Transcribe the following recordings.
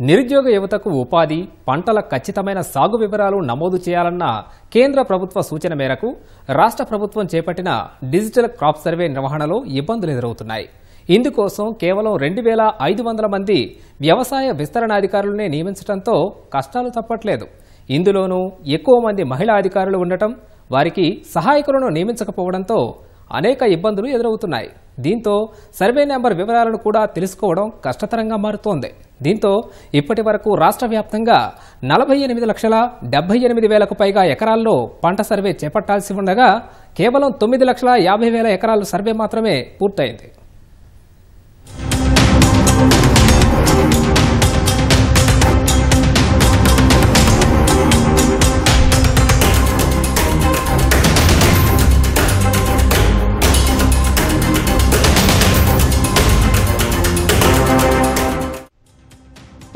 నిరుద్యోగ యువతకు ఉపాధి, పంటల ఖచ్చితమైన సాగు వివరాలు నమోదు చేయాలన్న కేంద్ర ప్రభుత్వ సూచన మేరకు రాష్ట్ర ప్రభుత్వం చేపట్టిన డిజిటల్ క్రాప్ సర్వే నిర్వహణలో ఇబ్బందులు ఎదురవుతున్నాయి. ఇందుకోసం కేవలం 2500 మంది వ్యవసాయ విస్తరణాధికారులనే నియమించడంతో కష్టాలు తప్పట్లేదు. ఇందులోనూ ఎక్కువ మంది మహిళా అధికారులు ఉండటం, వారికి సహాయకులను నియమించకపోవడంతో అనేక ఇబ్బందులు ఎదురవుతున్నాయి. దీంతో సర్వే నెంబర్ వివరాలను కూడా తెలుసుకోవడం కష్టతరంగా మారుతోంది. దీంతో ఇప్పటి వరకు రాష్ట్ర వ్యాప్తంగా 48,78,000కు పైగా ఎకరాల్లో పంట సర్వే చేపట్టాల్సి ఉండగా కేవలం 9,50,000 ఎకరాల సర్వే మాత్రమే పూర్తయింది.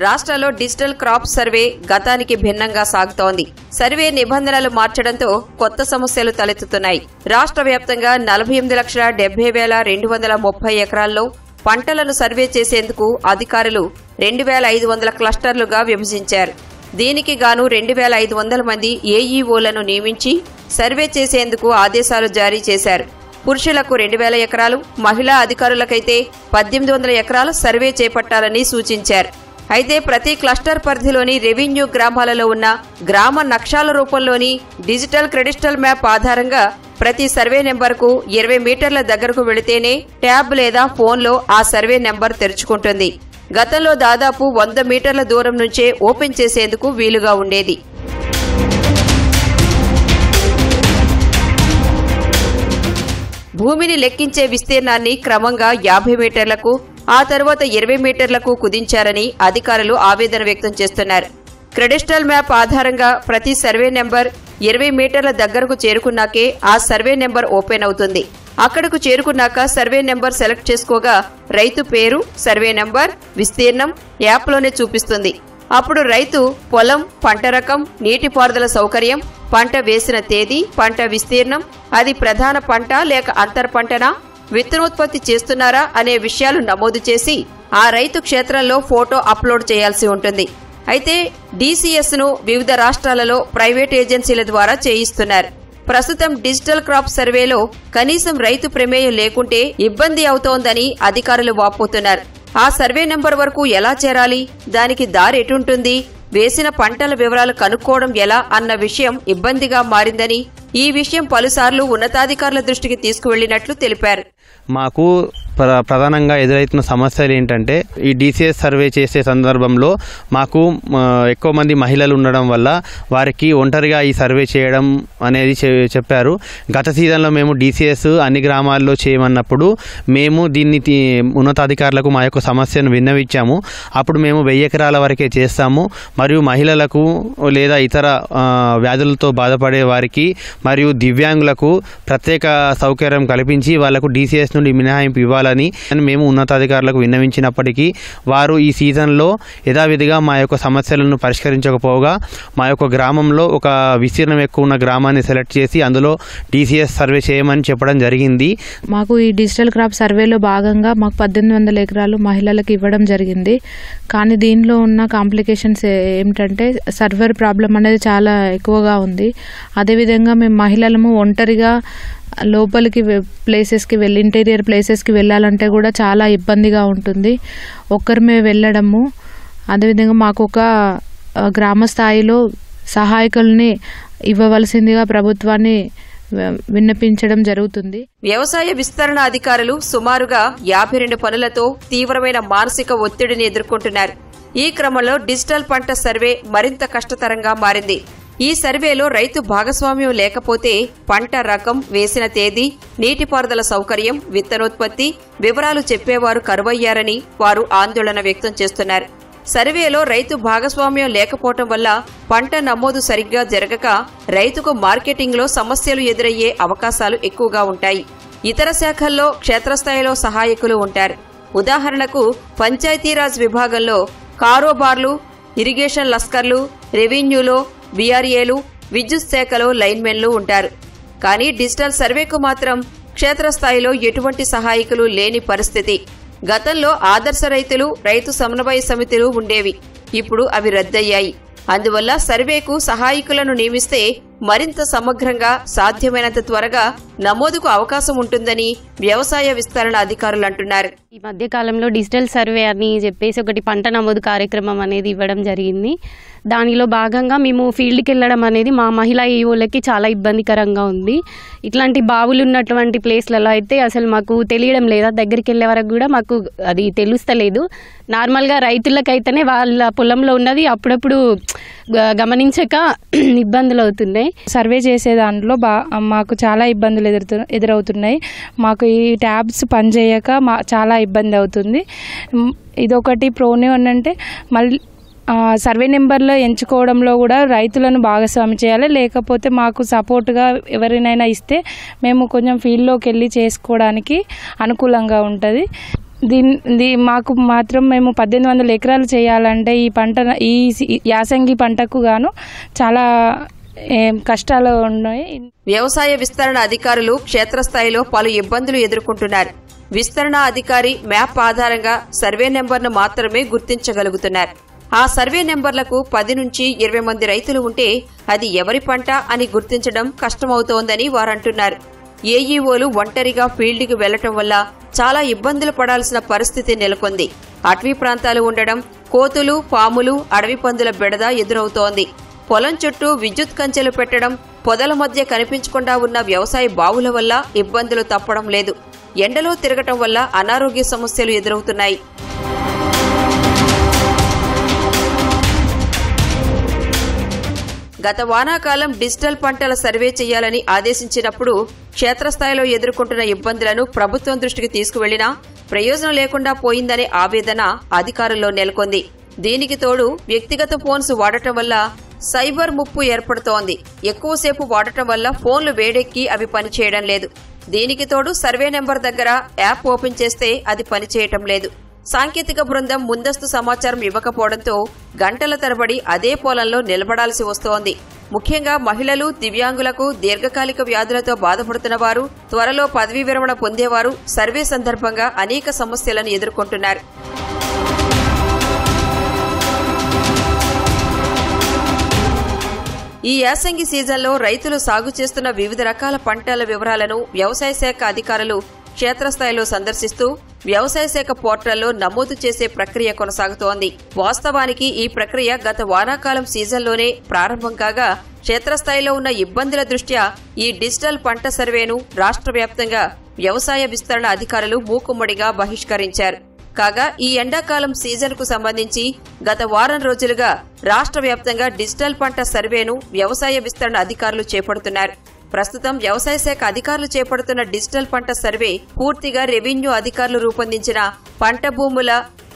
రాష్ట్రంలో డిజిటల్ క్రాప్ సర్వే గతానికి భిన్నంగా సాగుతోంది. సర్వే నిబంధనలు మార్చడంతో కొత్త సమస్యలు తలెత్తుతున్నాయి. రాష్ట్ర వ్యాప్తంగా 48,70,230 ఎకరాల్లో పంటలను సర్వే చేసేందుకు అధికారులు 2,500 క్లస్టర్లుగా విభజించారు. దీనికి గాను 2,500 మంది ఏఈఓలను నియమించి సర్వే చేసేందుకు ఆదేశాలు జారీ చేశారు. పురుషులకు 2,000 ఎకరాలు, మహిళా అధికారులకైతే 1,800 ఎకరాలు సర్వే చేపట్టాలని సూచించారు. అయితే ప్రతి క్లస్టర్ పరిధిలోని రెవెన్యూ గ్రామాలలో ఉన్న గ్రామ నక్షాల రూపంలోని డిజిటల్ క్రెడిస్టల్ మ్యాప్ ఆధారంగా ప్రతి సర్వే నెంబర్కు 20 మీటర్ల దగ్గరకు వెళితేనే ట్యాబ్ లేదా ఫోన్లో ఆ సర్వే నెంబర్ తెరుచుకుంటుంది. గతంలో దాదాపు 100 మీటర్ల దూరం నుంచే ఓపెన్ చేసేందుకు వీలుగా ఉండేది. భూమిని లెక్కించే విస్తీర్ణాన్ని క్రమంగా 50 మీటర్లకు, ఆ తర్వాత 20 మీటర్లకు కుదించారని అధికారులు ఆవేదన వ్యక్తం చేస్తున్నారు. క్రెడిస్టల్ మ్యాప్ ఆధారంగా ప్రతి సర్వే నెంబర్ 20 మీటర్ల దగ్గరకు చేరుకున్నాకే ఆ సర్వే నెంబర్ ఓపెన్ అవుతుంది. అక్కడకు చేరుకున్నాక సర్వే నెంబర్ సెలెక్ట్ చేసుకోగా రైతు పేరు, సర్వే నెంబర్, విస్తీర్ణం యాప్లోనే చూపిస్తుంది. అప్పుడు రైతు పొలం, పంట రకం, నీటిపారుదల సౌకర్యం, పంట వేసిన తేదీ, పంట విస్తీర్ణం, అది ప్రధాన పంట లేక అంతర్ పంటనా, విత్తనోత్పత్తి చేస్తున్నారా అనే విషయాలు నమోదు చేసి ఆ రైతు క్షేత్రంలో ఫోటో అప్లోడ్ చేయాల్సి ఉంటుంది. అయితే డీసీఎస్ను వివిధ రాష్ట్రాలలో ప్రైవేట్ ఏజెన్సీల ద్వారా చేయిస్తున్నారు. ప్రస్తుతం డిజిటల్ క్రాప్ సర్వేలో కనీసం రైతు ప్రమేయం లేకుంటే ఇబ్బంది అవుతోందని అధికారులు వాపోతున్నారు. ఆ సర్వే నెంబర్ వరకు ఎలా చేరాలి, దానికి దారి ఎటుంటుంది, వేసిన పంటల వివరాలు కనుక్కోవడం ఎలా అన్న విషయం ఇబ్బందిగా మారిందని, ఈ విషయం పలుసార్లు ఉన్నతాధికారుల దృష్టికి తీసుకువెళ్లినట్లు తెలిపారు. మాకు ప్రధానంగా ఎదురవుతున్న సమస్యలు ఏంటంటే, ఈ డీసీఎస్ సర్వే చేసే సందర్భంలో మాకు ఎక్కువ మంది మహిళలు ఉండడం వల్ల వారికి ఒంటరిగా ఈ సర్వే చేయడం అనేది చెప్పారు. గత సీజన్లో మేము డీసీఎస్ అన్ని గ్రామాల్లో చేయమన్నప్పుడు మేము దీన్ని ఉన్నతాధికారులకు మా యొక్క సమస్యను విన్నవించాము. అప్పుడు మేము 1000 ఎకరాల వరకే చేస్తాము, మరియు మహిళలకు లేదా ఇతర వ్యాధులతో బాధపడే వారికి మరియు దివ్యాంగులకు ప్రత్యేక సౌకర్యం కల్పించి వాళ్లకు డీసీఎస్ నుండి మినహాయింపు ఇవ్వాలని మేము ఉన్నతాధికారులకు విన్నవించినప్పటికీ వారు ఈ సీజన్లో యథావిధిగా మా యొక్క సమస్యలను పరిష్కరించకపోగా మా యొక్క గ్రామంలో ఒక విస్తీర్ణం ఎక్కువ ఉన్న గ్రామాన్ని సెలెక్ట్ చేసి అందులో డీసీఎస్ సర్వే చేయమని చెప్పడం జరిగింది. మాకు ఈ డిజిటల్ క్రాప్ సర్వేలో భాగంగా మాకు 1,800 ఎకరాలు మహిళలకు ఇవ్వడం జరిగింది. కానీ దీనిలో ఉన్న కాంప్లికేషన్స్ ఏమిటంటే సర్వర్ ప్రాబ్లం అనేది చాలా ఎక్కువగా ఉంది. అదేవిధంగా మేము మహిళలము ఒంటరిగా లోపలికి ప్లేసెస్కి ఇంటీరియర్ ప్లేసెస్కి వెళ్ళాలంటే కూడా చాలా ఇబ్బందిగా ఉంటుంది. ఒక్కరిమే వెళ్ళడము. అదేవిధంగా మాకు ఒక గ్రామ స్థాయిలో సహాయకుల్ని ఇవ్వవలసిందిగా ప్రభుత్వాన్ని విన్నపించడం జరుగుతుంది. వ్యవసాయ విస్తరణ అధికారులు సుమారుగా 52 పనులతో తీవ్రమైన మానసిక ఒత్తిడిని ఎదుర్కొంటున్నారు. ఈ క్రమంలో డిజిటల్ పంట సర్వే మరింత కష్టతరంగా మారింది. ఈ సర్వేలో రైతు భాగస్వామ్యం లేకపోతే పంట రకం, వేసిన తేదీ, నీటిపారుదల సౌకర్యం, విత్తనోత్పత్తి వివరాలు చెప్పేవారు కరువయ్యారని వారు ఆందోళన వ్యక్తం చేస్తున్నారు. సర్వేలో రైతు భాగస్వామ్యం లేకపోవటం వల్ల పంట నమోదు సరిగ్గా జరగక రైతుకు మార్కెటింగ్లో సమస్యలు ఎదురయ్యే అవకాశాలు ఎక్కువగా ఉంటాయి. ఇతర శాఖల్లో క్షేత్రస్థాయిలో సహాయకులు ఉంటారు. ఉదాహరణకు పంచాయతీరాజ్ విభాగంలో కారోబార్లు, ఇరిగేషన్ లస్కర్లు, రెవెన్యూలో బీఆర్ఏలు, విద్యుత్ శాఖలో లైన్మెన్లు ఉంటారు. కానీ డిజిటల్ సర్వేకు మాత్రం క్షేత్రస్థాయిలో ఎటువంటి సహాయకులు లేని పరిస్థితి. గతంలో ఆదర్శ రైతులు, రైతు సమన్వయ సమితులు ఉండేవి. ఇప్పుడు అవి రద్దయ్యాయి. అందువల్ల సర్వేకు సహాయకులను నియమిస్తే మరింత సమగ్రంగా సాధ్యమైనంత త్వరగా నమోదుకు అవకాశం ఉంటుందని వ్యవసాయ విస్తరణ అధికారులు అంటున్నారు. ఈ మధ్య కాలంలో డిజిటల్ సర్వే అని చెప్పేసి ఒకటి పంట నమోదు కార్యక్రమం అనేది ఇవ్వడం జరిగింది. దానిలో భాగంగా మేము ఫీల్డ్కి వెళ్ళడం అనేది మా మహిళా ఈఓలకి చాలా ఇబ్బందికరంగా ఉంది. ఇట్లాంటి బావులు ఉన్నటువంటి ప్లేస్లలో అయితే అసలు మాకు తెలియడం లేదా, దగ్గరికి వెళ్ళే వరకు కూడా మాకు అది తెలుస్తలేదు. నార్మల్గా రైతులకైతేనే వాళ్ళ పొలంలో ఉన్నది అప్పుడప్పుడు గమనించక ఇబ్బందులు అవుతున్నాయి. సర్వే చేసే దాంట్లో మాకు చాలా ఇబ్బందులు ఎదురవుతున్నాయి. మాకు ఈ ట్యాబ్స్ పనిచేయక చాలా ఇబ్బంది అవుతుంది. ఇదొకటి ప్రోనే అంటే మళ్ళీ సర్వే నెంబర్లో ఎంచుకోవడంలో కూడా రైతులను భాగస్వామి చేయాలి. లేకపోతే మాకు సపోర్ట్గా ఎవరినైనా ఇస్తే మేము కొంచెం ఫీల్డ్లోకి వెళ్ళి చేసుకోవడానికి అనుకూలంగా ఉంటుంది. మాకు మాత్రం మేము 1800 ఎకరాలు చేయాలంటే ఈ యాసంగి పంటకు గాను చాలా కష్టాలు ఉన్నాయి. వ్యవసాయ విస్తరణ అధికారులు క్షేత్రస్థాయిలో పలు ఇబ్బందులు ఎదుర్కొంటున్నారు. విస్తరణ అధికారి మ్యాప్ ఆధారంగా సర్వే నెంబర్ను మాత్రమే గుర్తించగలుగుతున్నారు. ఆ సర్వే నెంబర్లకు 10 నుంచి 20 మంది రైతులు ఉంటే అది ఎవరి పంట అని గుర్తించడం కష్టమవుతోందని వారంటున్నారు. ఏఈఓలు ఒంటరిగా ఫీల్డ్కి వెళ్లటం వల్ల చాలా ఇబ్బందులు పడాల్సిన పరిస్థితి నెలకొంది. అటవీ ప్రాంతాలు ఉండడం, కోతులు, పాములు, అడవి పందుల బెడద ఎదురవుతోంది. పొలం చుట్టూ విద్యుత్ కంచెలు పెట్టడం, పొదల మధ్య కనిపించకుండా ఉన్న వ్యవసాయ బావుల వల్ల ఇబ్బందులు తప్పడం లేదు. ఎండలో తిరగటం వల్ల అనారోగ్య సమస్యలు ఎదురవుతున్నాయి. గత వానాకాలం డిజిటల్ పంటల సర్వే చేయాలని ఆదేశించినప్పుడు క్షేత్రస్థాయిలో ఎదుర్కొంటున్న ఇబ్బందులను ప్రభుత్వం దృష్టికి తీసుకువెళ్లినా ప్రయోజనం లేకుండా పోయిందనే ఆవేదన అధికారుల్లో నెలకొంది. దీనికి తోడు వ్యక్తిగత ఫోన్స్ వాడటం వల్ల సైబర్ ముప్పు ఏర్పడుతోంది. ఎక్కువసేపు వాడటం వల్ల ఫోన్లు వేడెక్కి అవి పనిచేయడం లేదు. దీనికి తోడు సర్వే నెంబర్ దగ్గర యాప్ ఓపెన్ చేస్తే అది పనిచేయటం లేదు. సాంకేతిక బృందం ముందస్తు సమాచారం ఇవ్వకపోవడంతో గంటల తరబడి అదే పొలంలో నిలబడాల్సి వస్తోంది. ముఖ్యంగా మహిళలు, దివ్యాంగులకు, దీర్ఘకాలిక వ్యాధులతో బాధపడుతున్న వారు, త్వరలో పదవీ విరమణ పొందేవారు సర్వే సందర్భంగా అనేక సమస్యలను ఎదుర్కొంటున్నారు. ఈ యాసంగి సీజన్లో రైతులు సాగు చేస్తున్న వివిధ రకాల పంటల వివరాలను వ్యవసాయ శాఖ అధికారులు క్షేత్రస్థాయిలో సందర్శిస్తూ వ్యవసాయ శాఖ పోర్టల్లో నమోదు చేసే ప్రక్రియ కొనసాగుతోంది. వాస్తవానికి ఈ ప్రక్రియ గత వానాకాలం సీజన్లోనే ప్రారంభం కాగా క్షేత్రస్థాయిలో ఉన్న ఇబ్బందుల దృష్ట్యా ఈ డిజిటల్ పంట సర్వేను రాష్ట్ర వ్యాప్తంగా వ్యవసాయ విస్తరణ అధికారులు మూకుమ్మడిగా బహిష్కరించారు. కాగా ఈ ఎండాకాలం సీజన్కు సంబంధించి గత వారం రోజులుగా రాష్ట్ర వ్యాప్తంగా డిజిటల్ పంట సర్వేను వ్యవసాయ విస్తరణ అధికారులు చేపడుతున్నారు. ప్రస్తుతం వ్యవసాయ శాఖ అధికారులు చేపడుతున్న డిజిటల్ పంట సర్వే పూర్తిగా రెవెన్యూ అధికారులు రూపొందించిన పంట భూముల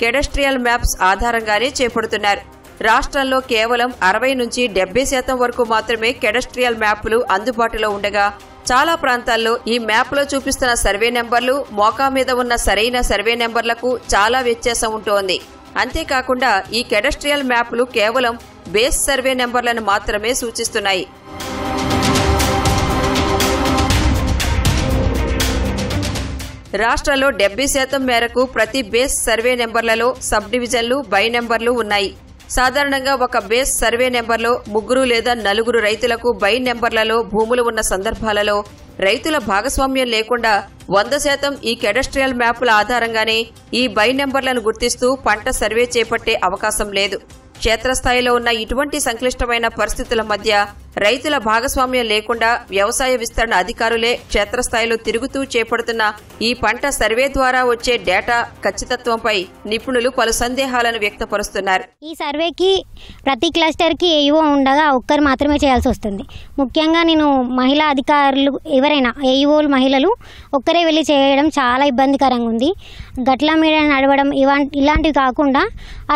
కెడస్ట్రియల్ మ్యాప్స్ ఆధారంగానే చేపడుతున్నారు. రాష్ట్రంలో కేవలం 60 నుంచి 70% వరకు మాత్రమే కెడస్ట్రియల్ మ్యాపులు అందుబాటులో ఉండగా చాలా ప్రాంతాల్లో ఈ మ్యాప్లో చూపిస్తున్న సర్వే నెంబర్లు మోకా మీద ఉన్న సరైన సర్వే నెంబర్లకు చాలా వ్యత్యాసం ఉంటోంది. అంతేకాకుండా ఈ కెడస్ట్రియల్ మ్యాప్లు కేవలం బేస్ సర్వే నెంబర్లను మాత్రమే సూచిస్తున్నాయి. రాష్ట్రంలో 70% మేరకు ప్రతి బేస్ సర్వే నెంబర్లలో సబ్ డివిజన్లు, బై నెంబర్లు ఉన్నాయి. సాధారణంగా ఒక బేస్ సర్వే నెంబర్లో 3 లేదా 4 రైతులకు బై నెంబర్లలో భూములు ఉన్న సందర్భాలలో రైతుల భాగస్వామ్యం లేకుండా 100% ఈ కెడస్ట్రియల్ మ్యాపుల ఆధారంగానే ఈ బై నెంబర్లను గుర్తిస్తూ పంట సర్వే చేపట్టే అవకాశం లేదు. క్షేత్రస్థాయిలో ఉన్న ఇటువంటి సంక్లిష్టమైన పరిస్థితుల మధ్య రైతుల భాగస్వామ్యం లేకుండా వ్యవసాయ విస్తరణ అధికారులే క్షేత్రస్థాయిలో తిరుగుతూ చేపడుతున్న ఈ పంట సర్వే ద్వారా వచ్చే డేటా ఖచ్చితత్వంపై నిపుణులు పలు సందేహాలను వ్యక్తపరుస్తున్నారు. ఈ సర్వేకి ప్రతి క్లస్టర్కి ఏఈఓ ఉండగా ఒక్కరు మాత్రమే చేయాల్సి వస్తుంది. ముఖ్యంగా నేను మహిళా అధికారులు ఎవరైనా ఏఈఓలు మహిళలు ఒక్కరే వెళ్ళి చేయడం చాలా ఇబ్బందికరంగా ఉంది. గట్ల మీద నడవడం ఇలాంటివి కాకుండా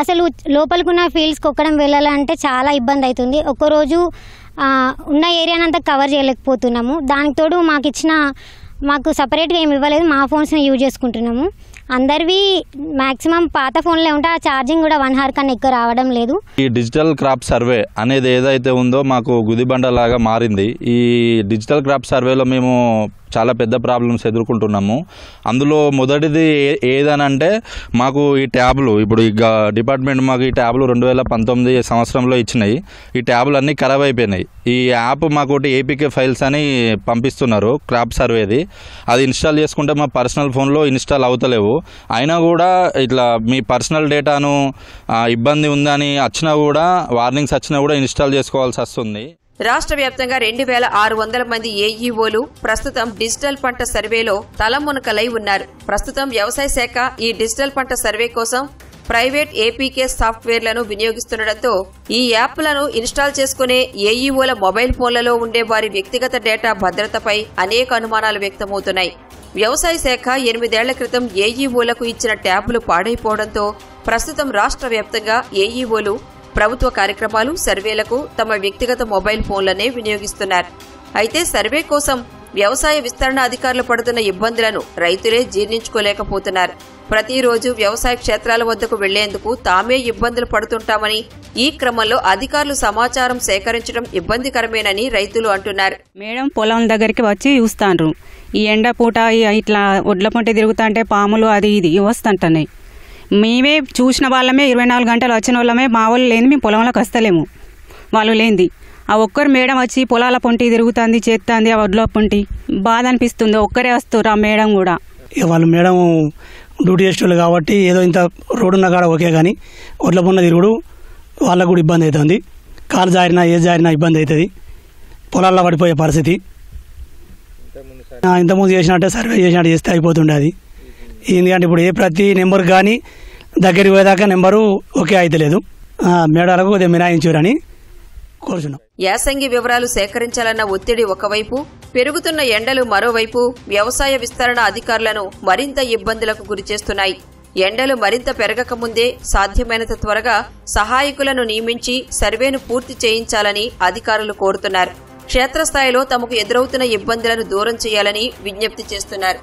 అసలు లోపలికున్న ఫీల్డ్స్కి ఒక్కడం వెళ్ళాలంటే చాలా ఇబ్బంది అవుతుంది. ఒక్కరోజు ఉన్న ఏరియానంతా కవర్ చేయలేకపోతున్నాము. దానికి తోడు మాకు సపరేట్గా ఏమి ఇవ్వలేదు, మా ఫోన్స్ని యూజ్ చేసుకుంటున్నాము. అందరివి మ్యాక్సిమం పాత ఫోన్లే ఉంటే ఆ ఛార్జింగ్ కూడా 1 hour కన్నా ఎక్కువ రావడం లేదు. ఈ డిజిటల్ క్రాప్ సర్వే అనేది ఏదైతే ఉందో మాకు గుదిబండలాగా మారింది. ఈ డిజిటల్ క్రాప్ సర్వేలో మేము చాలా పెద్ద ప్రాబ్లమ్స్ ఎదుర్కొంటున్నాము. అందులో మొదటిది ఏదనంటే మాకు ఈ ట్యాబ్లు, ఇప్పుడు ఈ డిపార్ట్మెంట్ మాకు ఈ ట్యాబ్లు 2019 సంవత్సరంలో ఇచ్చినాయి. ఈ ట్యాబ్లు అన్నీ ఖరాబ్ అయిపోయినాయి. ఈ యాప్ మాకు ఏపీకే ఫైల్స్ అని పంపిస్తున్నారు క్రాప్ సర్వేది. అది ఇన్స్టాల్ చేసుకుంటే మా పర్సనల్ ఫోన్లో ఇన్స్టాల్ అవుతలేవు. అయినా కూడా ఇట్లా మీ పర్సనల్ డేటాను ఇబ్బంది ఉందని వచ్చినా కూడా, వార్నింగ్స్ వచ్చినా కూడా ఇన్స్టాల్ చేసుకోవాల్సి వస్తుంది. రాష్ట్ర వ్యాప్తంగా 2600 మంది ఏఈఓలు ప్రస్తుతం డిజిటల్ పంట సర్వేలో తలమునకలై ఉన్నారు. ప్రస్తుతం వ్యవసాయ శాఖ ఈ డిజిటల్ పంట సర్వే కోసం ప్రైవేట్ ఏపీకే సాఫ్ట్వేర్లను వినియోగిస్తుండటంతో ఈ యాప్లను ఇన్స్టాల్ చేసుకునే ఏఈఓల మొబైల్ ఫోన్లలో ఉండే వారి వ్యక్తిగత డేటా భద్రతపై అనేక అనుమానాలు వ్యక్తమవుతున్నాయి. వ్యవసాయ శాఖ 8 ఏళ్ల క్రితం ఏఈఓలకు ఇచ్చిన ట్యాబ్లు పాడైపోవడంతో ప్రస్తుతం రాష్ట్ర వ్యాప్తంగా ఏఈఓలు ప్రభుత్వ కార్యక్రమాలు, సర్వేలకు తమ వ్యక్తిగత మొబైల్ ఫోన్లనే వినియోగిస్తున్నారు. అయితే సర్వే కోసం వ్యవసాయ విస్తరణ అధికారులు పడుతున్న ఇబ్బందులను రైతులే జీర్ణించుకోలేకపోతున్నారు. ప్రతిరోజు వ్యవసాయ క్షేత్రాల వద్దకు వెళ్లేందుకు తామే ఇబ్బందులు పడుతుంటామని, ఈ క్రమంలో అధికారులు సమాచారం సేకరించడం ఇబ్బందికరమేనని రైతులు అంటున్నారు. మేడం పొలం దగ్గరికి వచ్చి చూస్తాండ్రు. ఈ ఎండ పూట ఇట్లా ఒడ్ల పొంట తిరుగుతుంటే పాములు అది ఇది వస్తుంటున్నాయి. మేమే చూసిన వాళ్ళమే 24 గంటలు వచ్చిన వాళ్ళమే, మా వాళ్ళు లేని మేము పొలంలోకి వస్తలేము. వాళ్ళు లేనిది ఆ ఒక్కరు మేడం వచ్చి పొలాల పొంటి తిరుగుతుంది, చేస్తుంది, ఆ ఒడ్ల పొంటి బాధ అనిపిస్తుంది. ఒక్కరే వస్తారు ఆ మేడం కూడా. వాళ్ళు మేడం డ్యూటీ చేసేవాళ్ళు కాబట్టి ఏదో ఇంత రోడ్డు ఉన్న కాడ ఓకే, కానీ ఒడ్ల పొన్న తిరుగుడు వాళ్ళకు కూడా ఇబ్బంది అవుతుంది. కాలు జారినా ఏది జారినా ఇబ్బంది అవుతుంది. పొలాల్లో పడిపోయే పరిస్థితి. ఇంతకుముందు చేసినట్టే సర్వే చేసినట్టు చేస్తే అయిపోతుండే అది. ఎందుకంటే ఇప్పుడు ప్రతి నెంబర్ కానీ దగ్గరికి పోయేదాకా నెంబరు ఓకే అయితలేదు. మేడాలకు కొద్దిగా మినాయించారని కోరుచున్నాం. యాసంగి వివరాలు సేకరించాలన్న ఒత్తిడి ఒకవైపు, పెరుగుతున్న ఎండలు మరోవైపు వ్యవసాయ విస్తరణ అధికారులను మరింత ఇబ్బందులకు గురిచేస్తున్నాయి. ఎండలు మరింత పెరగకముందే సాధ్యమైనంత త్వరగా సహాయకులను నియమించి సర్వేను పూర్తి చేయించాలని అధికారులు కోరుతున్నారు. క్షేత్రస్థాయిలో తమకు ఎదురవుతున్న ఇబ్బందులను దూరం చేయాలని విజ్ఞప్తి చేస్తున్నారు.